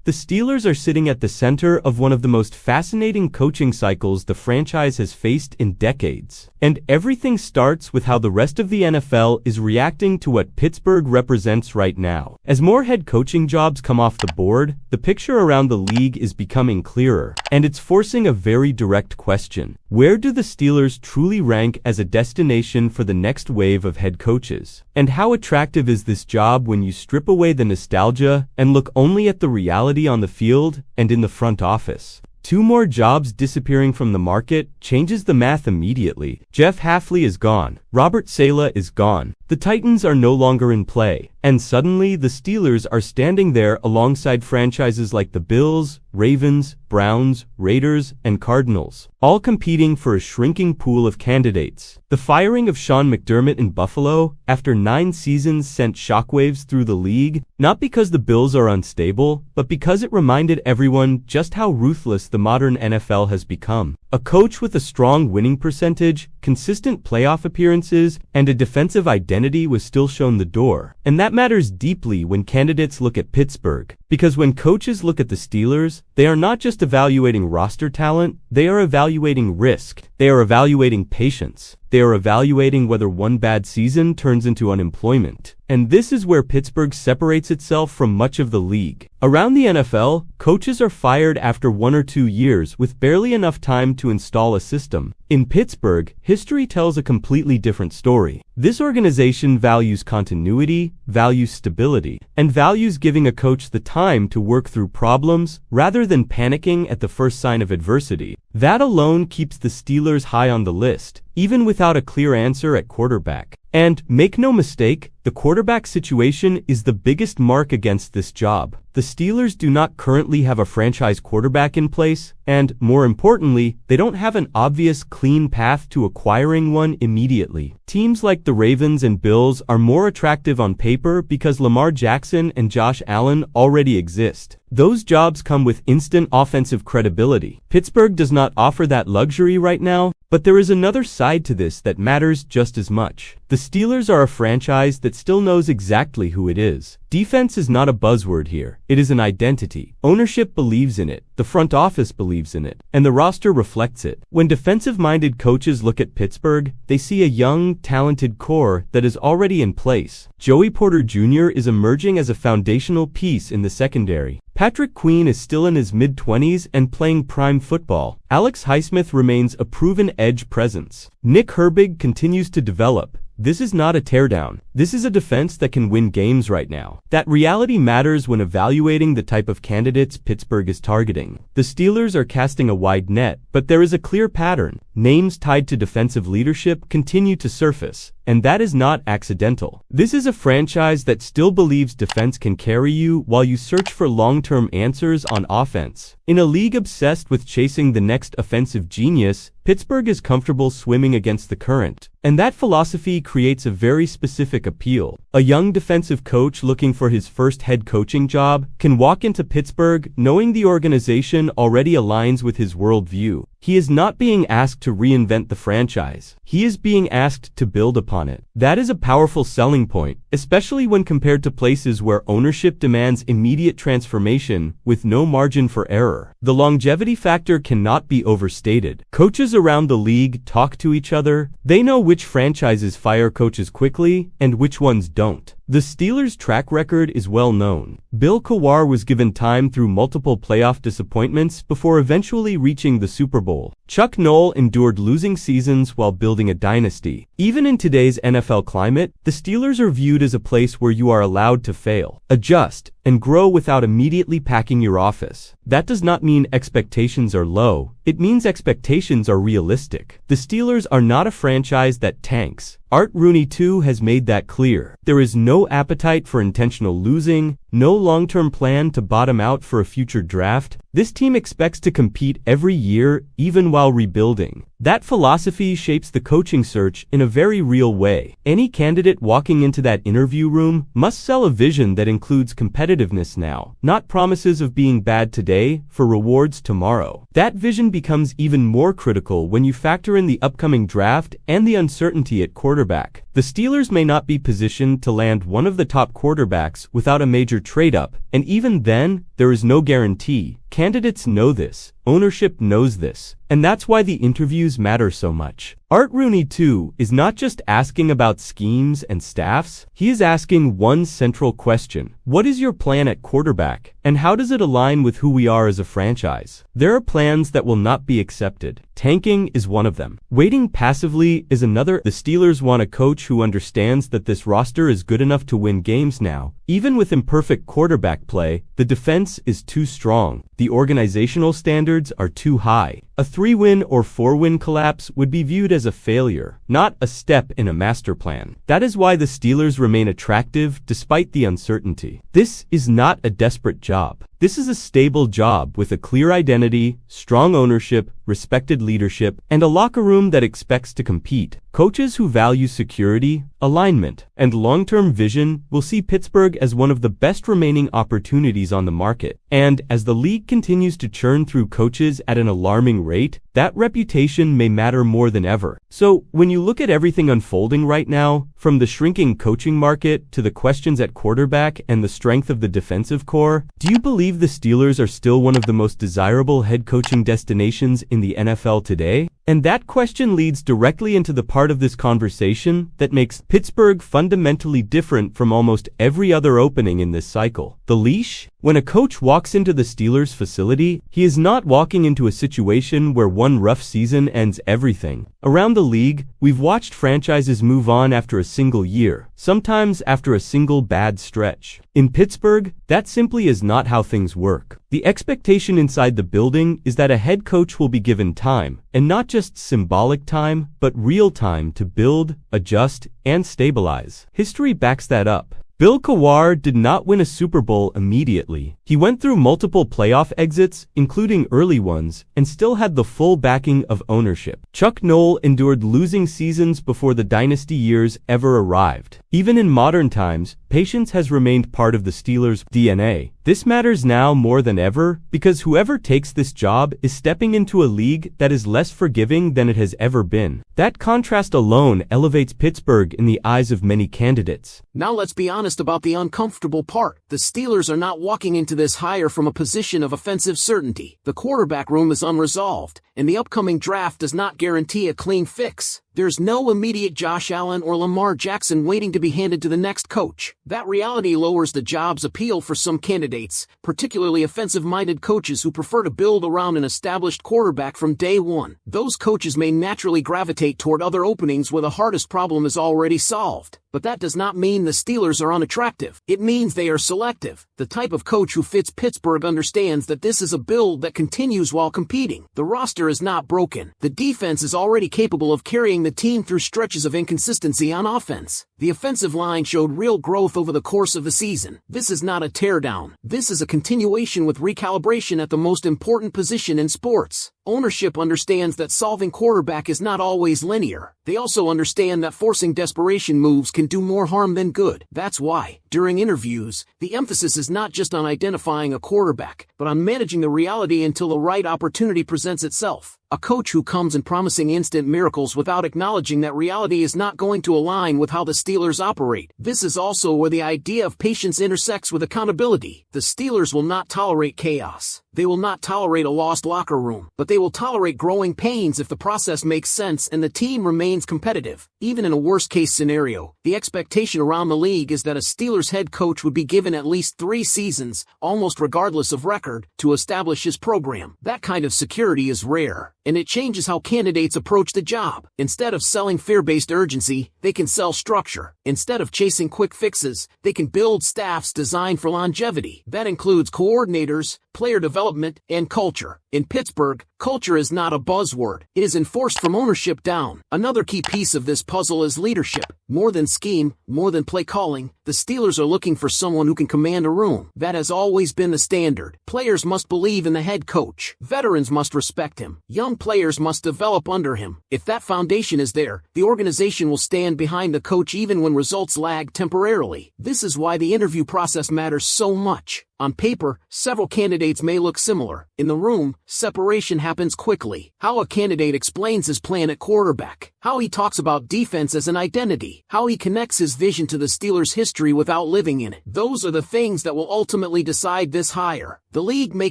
The Steelers are sitting at the center of one of the most fascinating coaching cycles the franchise has faced in decades. And everything starts with how the rest of the NFL is reacting to what Pittsburgh represents right now. As more head coaching jobs come off the board, the picture around the league is becoming clearer, and it's forcing a very direct question. Where do the Steelers truly rank as a destination for the next wave of head coaches? And how attractive is this job when you strip away the nostalgia and look only at the reality on the field and in the front office? 2 more jobs disappearing from the market changes the math immediately. Jeff Hafley is gone. Robert Saleh is gone. The Titans are no longer in play. And suddenly, the Steelers are standing there alongside franchises like the Bills, Ravens, Browns, Raiders, and Cardinals, all competing for a shrinking pool of candidates. The firing of Sean McDermott in Buffalo, after 9 seasons, sent shockwaves through the league, not because the Bills are unstable, but because it reminded everyone just how ruthless the modern NFL has become. A coach with a strong winning percentage, consistent playoff appearances, and a defensive identity was still shown the door. And that matters deeply when candidates look at Pittsburgh, because when coaches look at the Steelers, they are not just evaluating roster talent, they are evaluating risk, they are evaluating patience, they are evaluating whether one bad season turns into unemployment. And this is where Pittsburgh separates itself from much of the league. Around the NFL, coaches are fired after 1 or 2 years with barely enough time to install a system. In Pittsburgh, history tells a completely different story. This organization values continuity, values stability, and values giving a coach the time to work through problems rather than panicking at the first sign of adversity. That alone keeps the Steelers high on the list, even without a clear answer at quarterback. And, make no mistake, the quarterback situation is the biggest mark against this job. The Steelers do not currently have a franchise quarterback in place, and, more importantly, they don't have an obvious, clean path to acquiring one immediately. Teams like the Ravens and Bills are more attractive on paper because Lamar Jackson and Josh Allen already exist. Those jobs come with instant offensive credibility. Pittsburgh does not offer that luxury right now, but there is another side to this that matters just as much. The Steelers are a franchise that still knows exactly who it is. Defense is not a buzzword here. It is an identity. Ownership believes in it. The front office believes in it. And the roster reflects it. When defensive-minded coaches look at Pittsburgh, they see a young, talented core that is already in place. Joey Porter Jr. is emerging as a foundational piece in the secondary. Patrick Queen is still in his mid-20s and playing prime football. Alex Highsmith remains a proven edge presence. Nick Herbig continues to develop. This is not a teardown. This is a defense that can win games right now. That reality matters when evaluating the type of candidates Pittsburgh is targeting. The Steelers are casting a wide net, but there is a clear pattern. Names tied to defensive leadership continue to surface, and that is not accidental. This is a franchise that still believes defense can carry you while you search for long-term answers on offense. In a league obsessed with chasing the next offensive genius, Pittsburgh is comfortable swimming against the current. And that philosophy creates a very specific appeal. A young defensive coach looking for his first head coaching job can walk into Pittsburgh knowing the organization already aligns with his worldview. He is not being asked to reinvent the franchise. He is being asked to build upon it. That is a powerful selling point, especially when compared to places where ownership demands immediate transformation with no margin for error. The longevity factor cannot be overstated. Coaches around the league talk to each other. They know which franchises fire coaches quickly and which ones don't. The Steelers' track record is well known. Bill Kawar was given time through multiple playoff disappointments before eventually reaching the Super Bowl. Chuck Noll endured losing seasons while building a dynasty. Even in today's NFL climate, the Steelers are viewed as a place where you are allowed to fail, adjust, and grow without immediately packing your office. That does not mean expectations are low. It means expectations are realistic. The Steelers are not a franchise that tanks. Art Rooney too has made that clear. There is no appetite for intentional losing, no long-term plan to bottom out for a future draft. This team expects to compete every year, even while rebuilding. That philosophy shapes the coaching search in a very real way. Any candidate walking into that interview room must sell a vision that includes competitiveness now, not promises of being bad today for rewards tomorrow. That vision becomes even more critical when you factor in the upcoming draft and the uncertainty at quarterback. The Steelers may not be positioned to land one of the top quarterbacks without a major trade-up, and even then, there is no guarantee. Candidates know this, ownership knows this, and that's why the interviews matter so much. Art Rooney, too, is not just asking about schemes and staffs, he is asking one central question. What is your plan at quarterback, and how does it align with who we are as a franchise? There are plans that will not be accepted. Tanking is one of them. Waiting passively is another. The Steelers want a coach who understands that this roster is good enough to win games now. Even with imperfect quarterback play, the defense is too strong. The organizational standards are too high. A 3-win or 4-win collapse would be viewed as a failure, not a step in a master plan. That is why the Steelers remain attractive despite the uncertainty. This is not a desperate job. This is a stable job with a clear identity, strong ownership, respected leadership, and a locker room that expects to compete. Coaches who value security, alignment, and long-term vision will see Pittsburgh as one of the best remaining opportunities on the market. And as the league continues to churn through coaches at an alarming rate, that reputation may matter more than ever. So, when you look at everything unfolding right now, from the shrinking coaching market to the questions at quarterback and the strength of the defensive core, do you believe the Steelers are still one of the most desirable head coaching destinations in the NFL today? And that question leads directly into the part of this conversation that makes Pittsburgh fundamentally different from almost every other opening in this cycle. The leash? When a coach walks into the Steelers facility, he is not walking into a situation where one rough season ends everything. Around the league, we've watched franchises move on after a single year, sometimes after a single bad stretch. In Pittsburgh, that simply is not how things work. The expectation inside the building is that a head coach will be given time, and not just symbolic time, but real time to build, adjust, and stabilize. History backs that up. Bill Cowher did not win a Super Bowl immediately. He went through multiple playoff exits, including early ones, and still had the full backing of ownership. Chuck Noll endured losing seasons before the dynasty years ever arrived. Even in modern times, patience has remained part of the Steelers' DNA. This matters now more than ever because whoever takes this job is stepping into a league that is less forgiving than it has ever been. That contrast alone elevates Pittsburgh in the eyes of many candidates. Now let's be honest about the uncomfortable part. The Steelers are not walking into this hire from a position of offensive certainty. The quarterback room is unresolved, and the upcoming draft does not guarantee a clean fix. There's no immediate Josh Allen or Lamar Jackson waiting to be handed to the next coach. That reality lowers the job's appeal for some candidates, particularly offensive-minded coaches who prefer to build around an established quarterback from day one. Those coaches may naturally gravitate toward other openings where the hardest problem is already solved. But that does not mean the Steelers are unattractive. It means they are selective. The type of coach who fits Pittsburgh understands that this is a build that continues while competing. The roster is not broken. The defense is already capable of carrying the team through stretches of inconsistency on offense. The offensive line showed real growth over the course of the season. This is not a teardown. This is a continuation with recalibration at the most important position in sports. Ownership understands that solving quarterback is not always linear. They also understand that forcing desperation moves can do more harm than good. That's why, during interviews, the emphasis is not just on identifying a quarterback, but on managing the reality until the right opportunity presents itself. A coach who comes in promising instant miracles without acknowledging that reality is not going to align with how the Steelers operate. This is also where the idea of patience intersects with accountability. The Steelers will not tolerate chaos. They will not tolerate a lost locker room, but they will tolerate growing pains if the process makes sense and the team remains competitive. Even in a worst-case scenario, the expectation around the league is that a Steelers head coach would be given at least 3 seasons, almost regardless of record, to establish his program. That kind of security is rare, and it changes how candidates approach the job. Instead of selling fear-based urgency, they can sell structure. Instead of chasing quick fixes, they can build staffs designed for longevity. That includes coordinators, player development, and culture. In Pittsburgh, culture is not a buzzword. It is enforced from ownership down. Another key piece of this puzzle is leadership. More than scheme, more than play calling, the Steelers are looking for someone who can command a room. That has always been the standard. Players must believe in the head coach. Veterans must respect him. Young players must develop under him. If that foundation is there, the organization will stand behind the coach even when results lag temporarily. This is why the interview process matters so much. On paper, several candidates may look similar. In the room, separation happens quickly. How a candidate explains his plan at quarterback. How he talks about defense as an identity. How he connects his vision to the Steelers' history without living in it. Those are the things that will ultimately decide this hire. The league may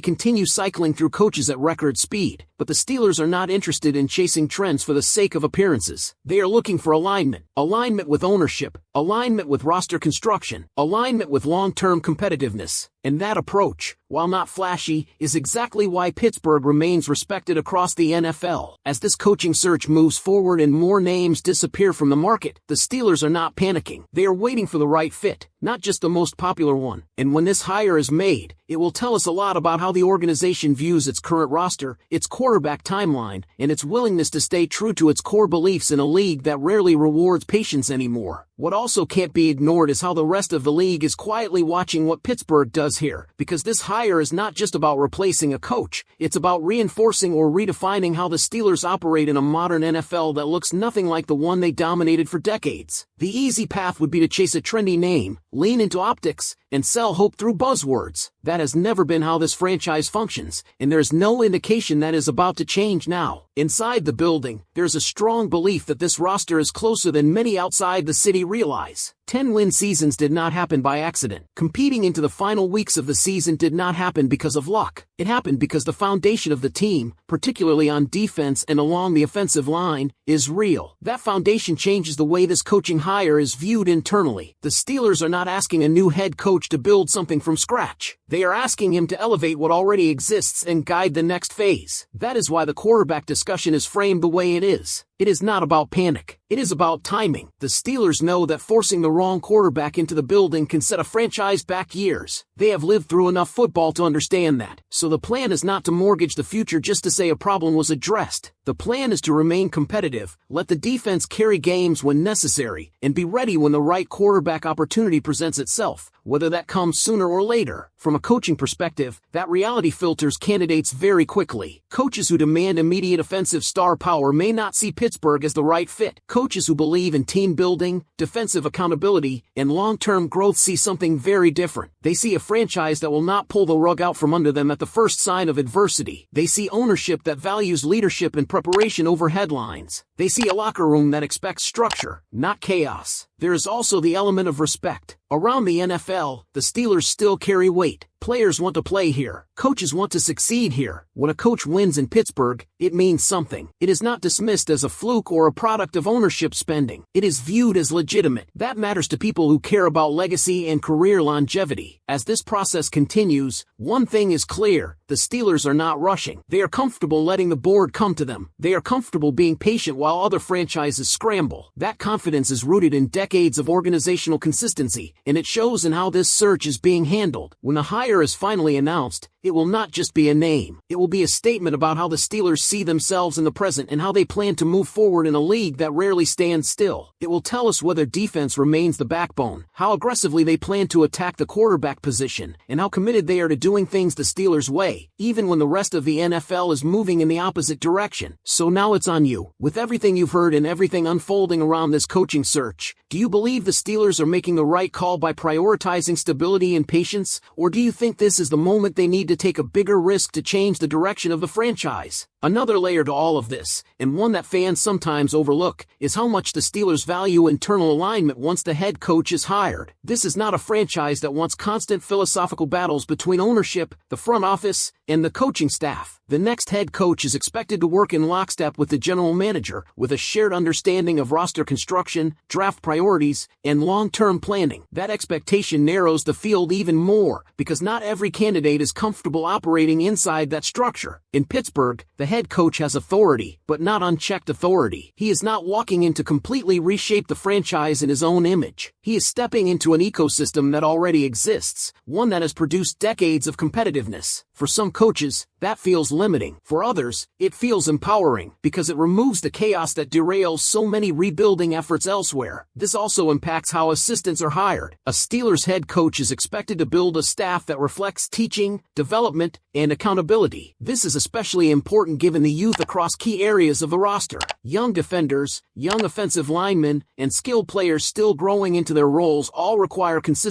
continue cycling through coaches at record speed, but the Steelers are not interested in chasing trends for the sake of appearances. They are looking for alignment. Alignment with ownership. Alignment with roster construction. Alignment with long-term competitiveness. And that approach, while not flashy, is exactly why Pittsburgh remains respected across the NFL. As this coaching search moves forward and more names disappear from the market, the Steelers are not panicking. They are waiting for the right fit, not just the most popular one. And when this hire is made, it will tell us a lot about how the organization views its current roster, its quarterback timeline, and its willingness to stay true to its core beliefs in a league that rarely rewards patience anymore. What also can't be ignored is how the rest of the league is quietly watching what Pittsburgh does here, because this hire is not just about replacing a coach, it's about reinforcing or redefining how the Steelers operate in a modern NFL that looks nothing like the one they dominated for decades. The easy path would be to chase a trendy name, lean into optics, and sell hope through buzzwords. That has never been how this franchise functions, and there's no indication that is about to change now. Inside the building, there's a strong belief that this roster is closer than many outside the city realize. 10-win seasons did not happen by accident. Competing into the final weeks of the season did not happen because of luck. It happened because the foundation of the team, particularly on defense and along the offensive line, is real. That foundation changes the way this coaching hire is viewed internally. The Steelers are not asking a new head coach to build something from scratch. They are asking him to elevate what already exists and guide the next phase. That is why the quarterback discussion is framed the way it is. It is not about panic. It is about timing. The Steelers know that forcing the wrong quarterback into the building can set a franchise back years. They have lived through enough football to understand that. So the plan is not to mortgage the future just to say a problem was addressed. The plan is to remain competitive, let the defense carry games when necessary, and be ready when the right quarterback opportunity presents itself, whether that comes sooner or later. From a coaching perspective, that reality filters candidates very quickly. Coaches who demand immediate offensive star power may not see Pittsburgh as the right fit. Coaches who believe in team building, defensive accountability, and long-term growth see something very different. They see a franchise that will not pull the rug out from under them at the first sign of adversity. They see ownership that values leadership and preparation over headlines. They see a locker room that expects structure, not chaos. There is also the element of respect. Around the NFL, the Steelers still carry weight. Players want to play here. Coaches want to succeed here. When a coach wins in Pittsburgh, it means something. It is not dismissed as a fluke or a product of ownership spending. It is viewed as legitimate. That matters to people who care about legacy and career longevity. As this process continues, one thing is clear. The Steelers are not rushing. They are comfortable letting the board come to them. They are comfortable being patient while other franchises scramble. That confidence is rooted in decades of organizational consistency, and it shows in how this search is being handled. When the hire is finally announced, it will not just be a name. It will be a statement about how the Steelers see themselves in the present and how they plan to move forward in a league that rarely stands still. It will tell us whether defense remains the backbone, how aggressively they plan to attack the quarterback position, and how committed they are to doing things the Steelers' way, even when the rest of the NFL is moving in the opposite direction. So now it's on you. With everything you've heard and everything unfolding around this coaching search, do you believe the Steelers are making the right call by prioritizing stability and patience, or do you think this is the moment they need to take a bigger risk to change the direction of the franchise? Another layer to all of this, and one that fans sometimes overlook, is how much the Steelers value internal alignment once the head coach is hired. This is not a franchise that wants constant philosophical battles between ownership, the front office, and the coaching staff. The next head coach is expected to work in lockstep with the general manager, with a shared understanding of roster construction, draft priorities, and long-term planning. That expectation narrows the field even more, because not every candidate is comfortable operating inside that structure. In Pittsburgh, the head coach has authority, but not unchecked authority. He is not walking in to completely reshape the franchise in his own image. He is stepping into an ecosystem that already exists, one that has produced decades of competitiveness. For some coaches, that feels limiting. For others, it feels empowering, because it removes the chaos that derails so many rebuilding efforts elsewhere. This also impacts how assistants are hired. A Steelers head coach is expected to build a staff that reflects teaching, development, and accountability. This is especially important given the youth across key areas of the roster. Young defenders, young offensive linemen, and skilled players still growing into their roles all require consistent